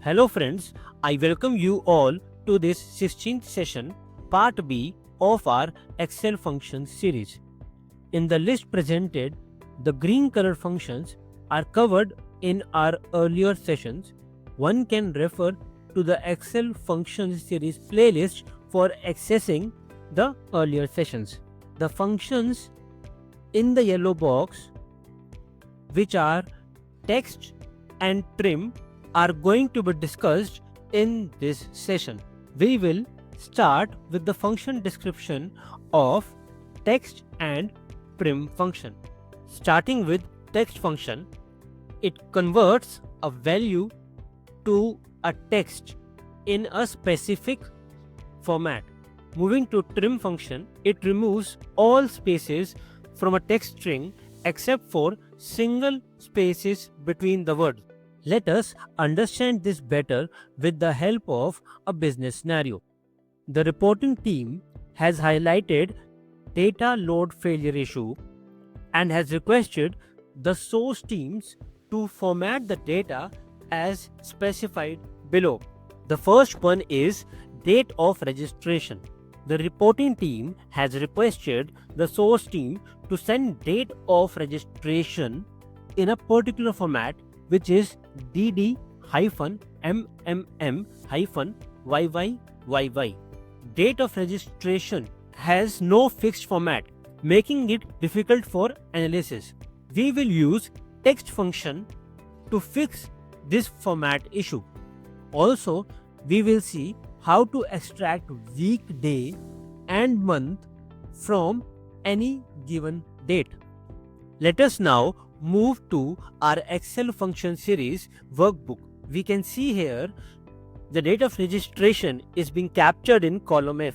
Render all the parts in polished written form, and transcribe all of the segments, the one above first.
Hello friends, I welcome you all to this 16th session, part B of our Excel functions series. In the list presented, the green color functions are covered in our earlier sessions. One can refer to the Excel functions series playlist for accessing the earlier sessions. The functions in the yellow box, which are text and trim, are going to be discussed in this session. We will start with the function description of text and trim function. Starting with text function, it converts a value to a text in a specific format. Moving to trim function, it removes all spaces from a text string except for single spaces between the words. Let us understand this better with the help of a business scenario. The reporting team has highlighted data load failure issue and has requested the source teams to format the data as specified below. The first one is date of registration. The reporting team has requested the source team to send date of registration in a particular format, which is dd-mmm-yyy. Date of registration has no fixed format, making it difficult for analysis. We will use text function to fix this format issue. Also, we will see how to extract week, day and month from any given date. Let us now move to our Excel function series workbook. We can see here the date of registration is being captured in column F.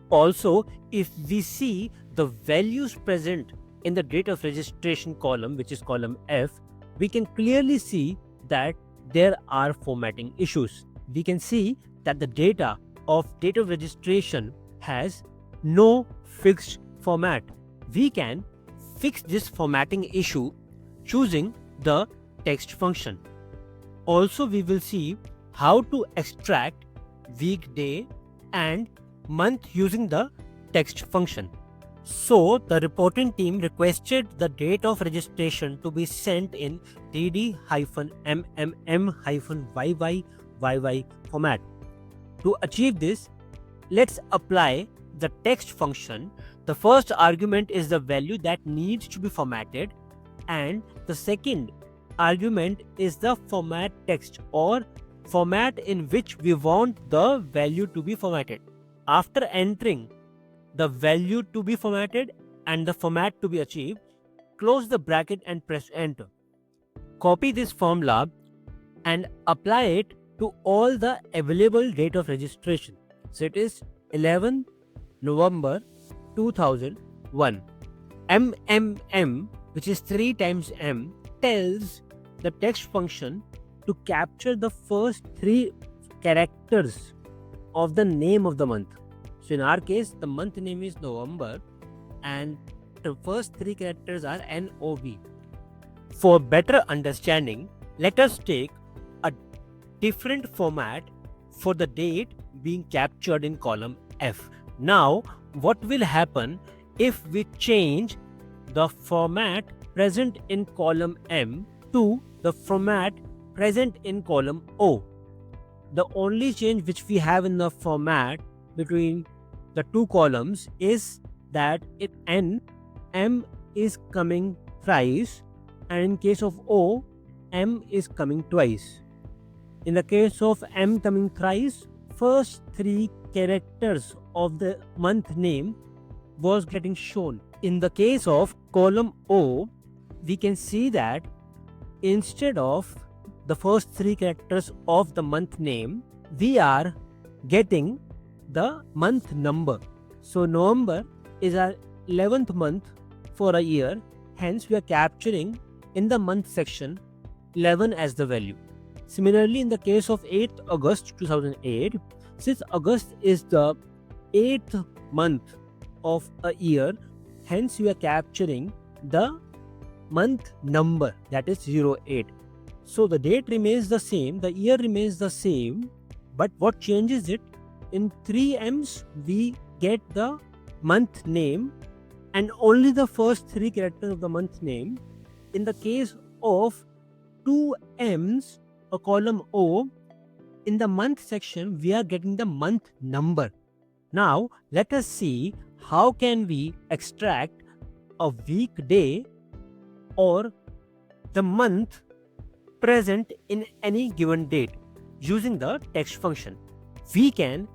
Also, if we see the values present in the date of registration column, which is column F, we can clearly see that there are formatting issues. We can see that the data of date of registration has no fixed format. We can fix this formatting issue choosing the text function. Also, we will see how to extract week, day and month using the text function. So, the reporting team requested the date of registration to be sent in dd-mmm-yyy format. To achieve this, let's apply the text function. The first argument is the value that needs to be formatted, and the second argument is the format text or format in which we want the value to be formatted. After entering the value to be formatted and the format to be achieved, close the bracket and press enter. Copy this formula and apply it to all the available date of registration. So it is 11 November 2001. MMM, which is 3 times M, tells the text function to capture the first 3 characters of the name of the month. So in our case, the month name is November and the first 3 characters are NOV. For better understanding, let us take a different format for the date being captured in column F. Now, what will happen if we change the format present in column M to the format present in column O? The only change which we have in the format between the two columns is that in M is coming thrice, and in case of O, M is coming twice. In the case of M coming thrice, first 3 characters of the month name was getting shown. In the case of column O, we can see that instead of the first 3 characters of the month name, we are getting the month number. So November is our 11th month for a year, hence we are capturing in the month section 11 as the value. Similarly, in the case of 8th August 2008, since August is the 8th month of a year, hence we are capturing the month number, that is 08. So the date remains the same, the year remains the same, but what changes it? In 3Ms, we get the month name and only the first 3 characters of the month name. In the case of 2Ms, a column O, in the month section, we are getting the month number. Now, let us see how can we extract a weekday or the month present in any given date using the text function. We can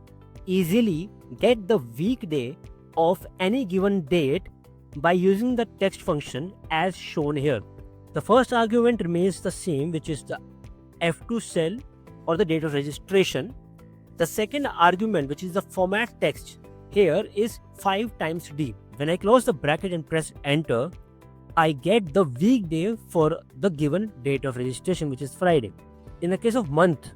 easily get the weekday of any given date by using the text function as shown here. The first argument remains the same, which is the F2 cell or the date of registration. The second argument, which is the format text, here is 5 times D. When I close the bracket and press enter, I get the weekday for the given date of registration, which is Friday. In the case of month,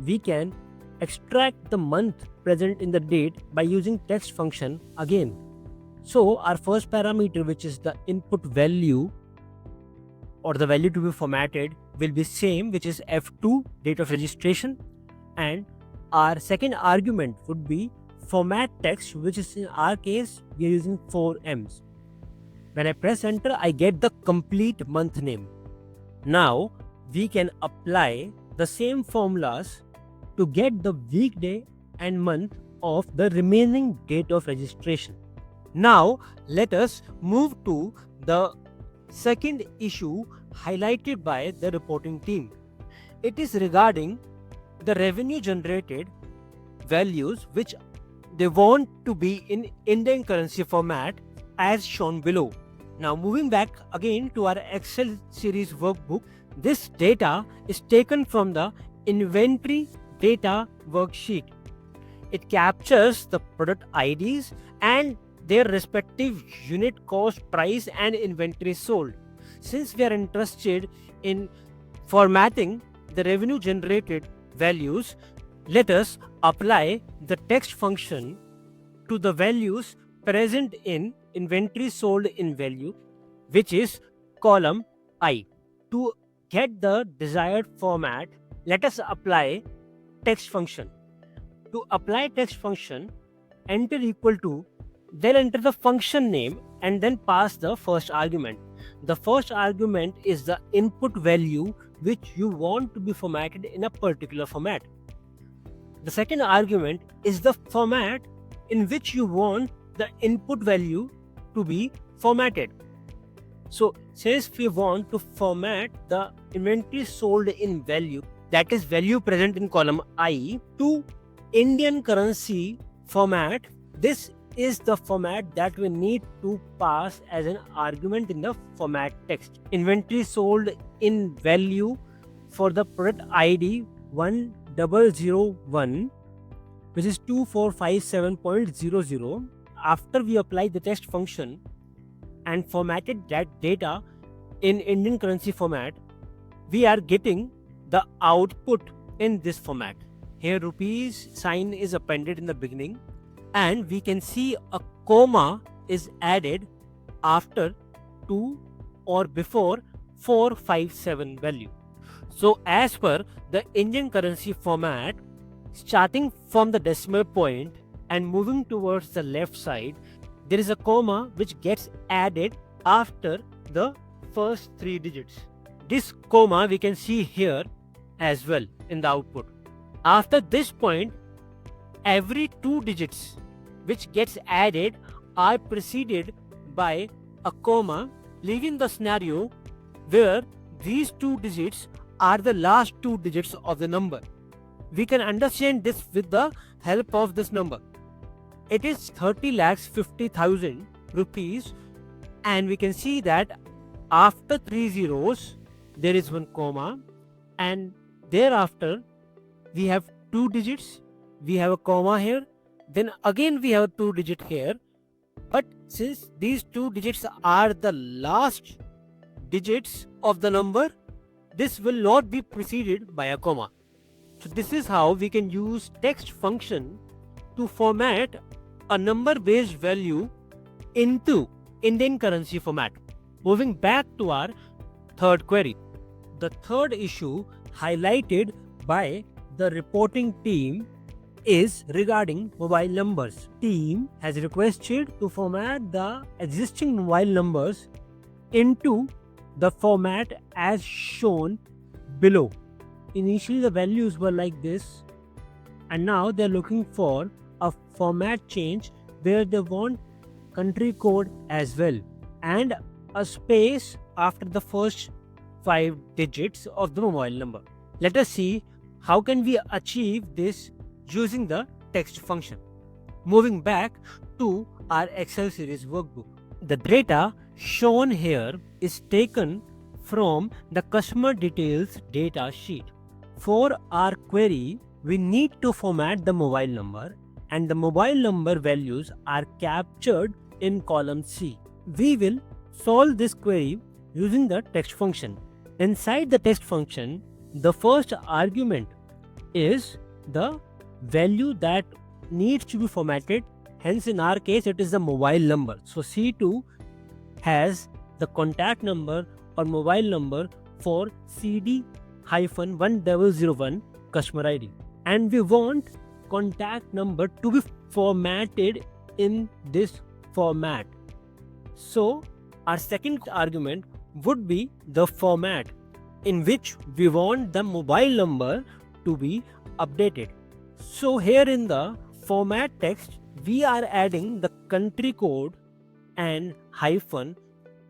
we can extract the month present in the date by using text function again. So our first parameter, which is the input value or the value to be formatted, will be same, which is F2 date of registration, and our second argument would be format text, which is in our case we are using 4Ms. When I press enter, I get the complete month name. Now we can apply the same formulas to get the weekday and month of the remaining date of registration. Now let us move to the second issue highlighted by the reporting team. It is regarding the revenue generated values which they want to be in Indian currency format as shown below. Now moving back again to our Excel series workbook, this data is taken from the inventory data worksheet. It captures the product IDs and their respective unit cost, price and inventory sold. Since we are interested in formatting the revenue generated values, let us apply the text function to the values present in inventory sold in value, which is column I. To get the desired format, let us apply text function. To apply text function, enter equal to, then enter the function name and then pass the first argument. The first argument is the input value which you want to be formatted in a particular format. The second argument is the format in which you want the input value to be formatted. So since we want to format the inventory sold in value, that is value present in column I, to Indian currency format, this is the format that we need to pass as an argument in the format text. Inventory sold in value for the product ID 1001, which is 2457.00. After we apply the text function and formatted that data in Indian currency format, we are getting the output in this format. Here rupees sign is appended in the beginning, and we can see a comma is added after 2 or before 457 value. So as per the Indian currency format, starting from the decimal point and moving towards the left side, there is a comma which gets added after the first 3 digits. This comma we can see here as well in the output. After this point, every 2 digits which gets added are preceded by a comma, leaving the scenario where these 2 digits are the last 2 digits of the number. We can understand this with the help of this number. It is 30,50,000 rupees, and we can see that after 3 zeros there is 1 comma, and thereafter we have 2 digits, we have a comma here, then again we have a 2 digit here. But since these 2 digits are the last digits of the number, this will not be preceded by a comma. So this is how we can use text function to format a number based value into Indian currency format. Moving back to our third query. The third issue highlighted by the reporting team is regarding mobile numbers. Team has requested to format the existing mobile numbers into the format as shown below. Initially the values were like this, and now they're looking for a format change where they want country code as well and a space after the first 5 digits of the mobile number. Let us see how can we achieve this using the text function. Moving back to our Excel series workbook. The data shown here is taken from the customer details data sheet. For our query, we need to format the mobile number, and the mobile number values are captured in column C. We will solve this query using the text function. Inside the text function, the first argument is the value that needs to be formatted. Hence, in our case, it is the mobile number. So C2 has the contact number or mobile number for CD-1001 customer ID, and we want contact number to be formatted in this format. So our second argument would be the format in which we want the mobile number to be updated. So here in the format text, we are adding the country code and hyphen.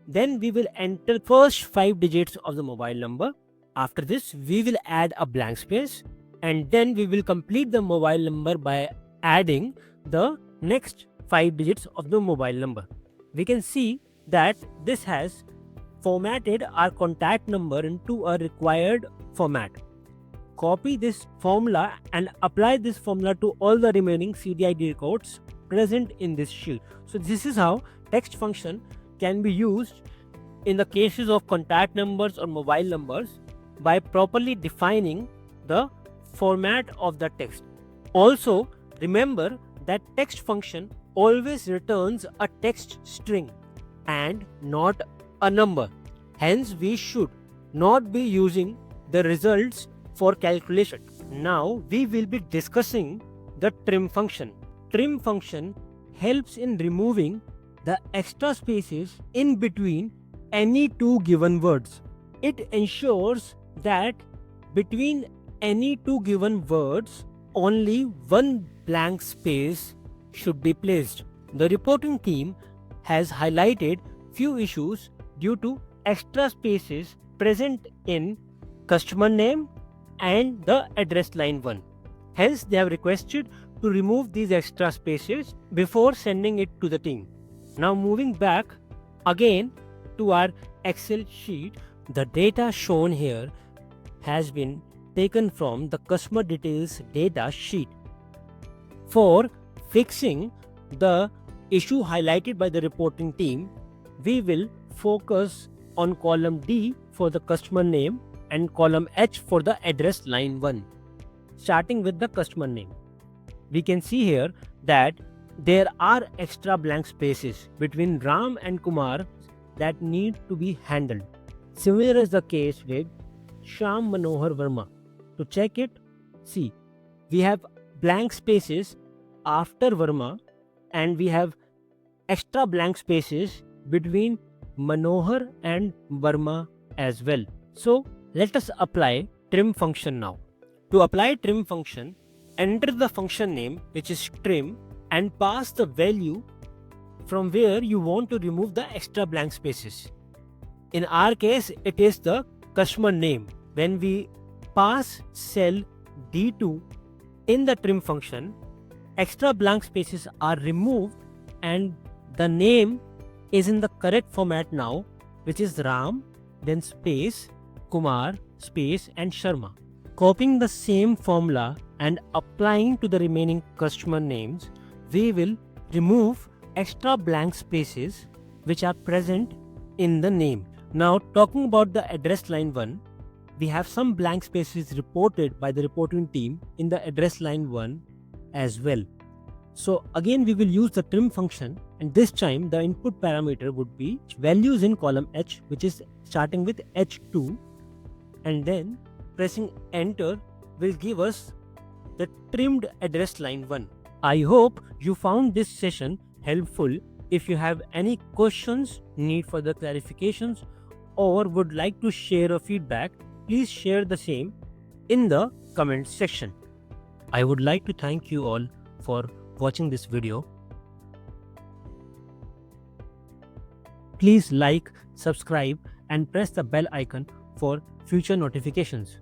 Then we will enter first 5 digits of the mobile number. After this, we will add a blank space, and then we will complete the mobile number by adding the next 5 digits of the mobile number. We can see that this has formatted our contact number into a required format. Copy this formula and apply this formula to all the remaining CDID records present in this sheet. So this is how text function can be used in the cases of contact numbers or mobile numbers by properly defining the format of the text. Also, remember that text function always returns a text string and not a number. Hence, we should not be using the results for calculation. Now, we will be discussing the trim function. Trim function helps in removing the extra spaces in between any two given words. It ensures that between any two given words, only one blank space should be placed. The reporting team has highlighted few issues due to extra spaces present in customer name and the address line 1. Hence, they have requested to remove these extra spaces before sending it to the team. Now moving back again to our Excel sheet, the data shown here has been taken from the customer details data sheet. For fixing the issue highlighted by the reporting team, we will focus on column D for the customer name and column H for the address line 1. Starting with the customer name, we can see here that there are extra blank spaces between Ram and Kumar that need to be handled. Similar is the case with Shyam Manohar Verma. To check it, see, we have blank spaces after Verma and we have extra blank spaces between Manohar and Verma as well. So let us apply trim function now. To apply trim function, enter the function name, which is trim, and pass the value from where you want to remove the extra blank spaces. In our case, it is the customer name. When we pass cell D2 in the trim function, extra blank spaces are removed and the name is in the correct format now, which is Ram, then space, Kumar, space, and Sharma. Copying the same formula and applying to the remaining customer names, we will remove extra blank spaces which are present in the name. Now, talking about the address line 1, we have some blank spaces reported by the reporting team in the address line 1 as well. So again, we will use the trim function, and this time the input parameter would be values in column H, which is starting with H2, and then pressing enter will give us the trimmed address line 1. I hope you found this session helpful. If you have any questions, need further clarifications, or would like to share a feedback, please share the same in the comment section. I would like to thank you all for watching this video. Please like, subscribe, and press the bell icon for future notifications.